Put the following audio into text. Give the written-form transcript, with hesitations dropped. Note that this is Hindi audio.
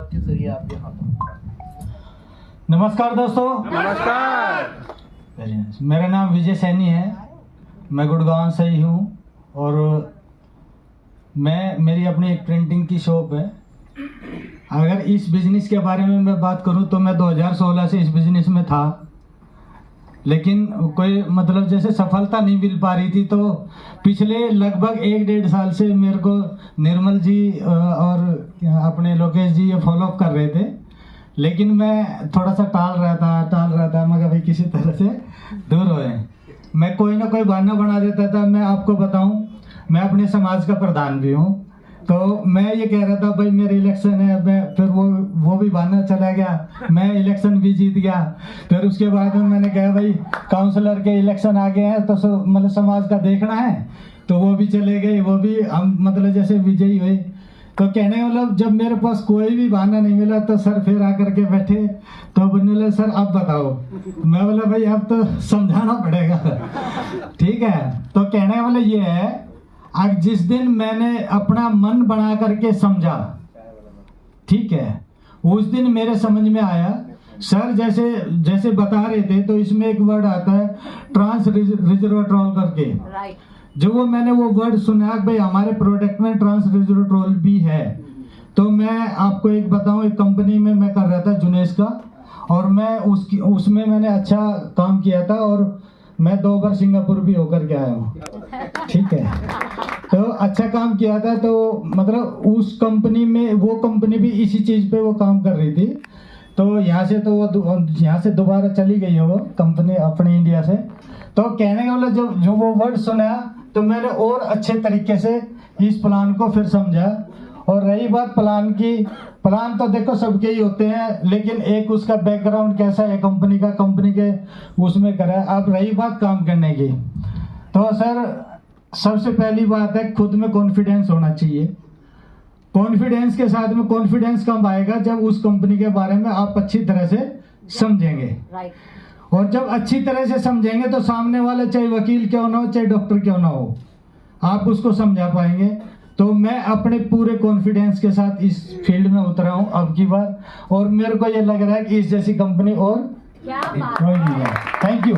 आपके जरिए आपके हाथों। नमस्कार दोस्तों। नमस्कार। मेरा नाम विजय सैनी है, मैं गुड़गांव से ही हूँ और मेरी अपनी एक प्रिंटिंग की शॉप है। अगर इस बिज़नेस के बारे में मैं बात करूँ तो मैं 2016 से इस बिज़नेस में था, लेकिन कोई मतलब जैसे सफलता नहीं मिल पा रही थी। तो पिछले लगभग 1-1.5 साल से मेरे को निर्मल जी और अपने लोकेश जी ये फॉलोअप कर रहे थे, लेकिन मैं थोड़ा सा टाल रहा था मगर भाई किसी तरह से दूर होए। मैं कोई ना कोई बहाना बना देता था। मैं आपको बताऊं, मैं अपने समाज का प्रधान भी हूं, तो मैं ये कह रहा था भाई मेरे इलेक्शन है, मैं फिर वो भी बहाना चला गया, मैं इलेक्शन भी जीत गया। फिर उसके बाद में मैंने कहा भाई काउंसलर के इलेक्शन आ गए हैं तो मतलब समाज का देखना है, तो वो भी चले गए, वो भी हम मतलब जैसे विजयी हुए। तो कहने मतलब जब मेरे पास कोई भी बहाना नहीं मिला तो सर फिर आकर के बैठे, तो बोलने लगे सर अब बताओ। मैं बोला भाई अब तो समझाना पड़ेगा। ठीक है, तो कहने वाला ये है, आज जिस दिन मैंने अपना मन बना करके समझा, ठीक है, उस दिन मेरे समझ में आया सर जैसे बता रहे थे, तो इसमें एक वर्ड आता है ट्रांस रिजर्वाट्रोल करके। जो मैंने वो वर्ड सुना भाई हमारे प्रोडक्ट में ट्रांस रिजर्वाट्रोल भी है। तो मैं आपको एक बताऊं, एक कंपनी में मैं कर रहा था जुनेस का, और मैं उसमें मैंने अच्छा काम किया था और मैं 2 बार सिंगापुर भी होकर के आया हूँ। ठीक है, तो अच्छा काम किया था। तो मतलब उस कंपनी में वो कंपनी भी इसी चीज़ पे वो काम कर रही थी। तो यहाँ से तो वो यहाँ से दोबारा चली गई है वो कंपनी अपने इंडिया से। तो कहने वाला जो वो वर्ड सुना, तो मैंने और अच्छे तरीके से इस प्लान को फिर समझा। और रही बात प्लान की, प्लान तो देखो सबके ही होते हैं, लेकिन एक उसका बैकग्राउंड कैसा है कंपनी के उसमें करा। अब रही बात काम करने की, तो सर सबसे पहली बात है खुद में कॉन्फिडेंस होना चाहिए। कॉन्फिडेंस के साथ में कॉन्फिडेंस कब आएगा, जब उस कंपनी के बारे में आप अच्छी तरह से समझेंगे। और जब अच्छी तरह से समझेंगे तो सामने वाला चाहे वकील क्यों ना हो, चाहे डॉक्टर क्यों ना हो, आप उसको समझा पाएंगे। तो मैं अपने पूरे कॉन्फिडेंस के साथ इस फील्ड में उतरा हूं अब की बार, और मेरे को ये लग रहा है कि इस जैसी कंपनी और कोई नहीं है। Thank you.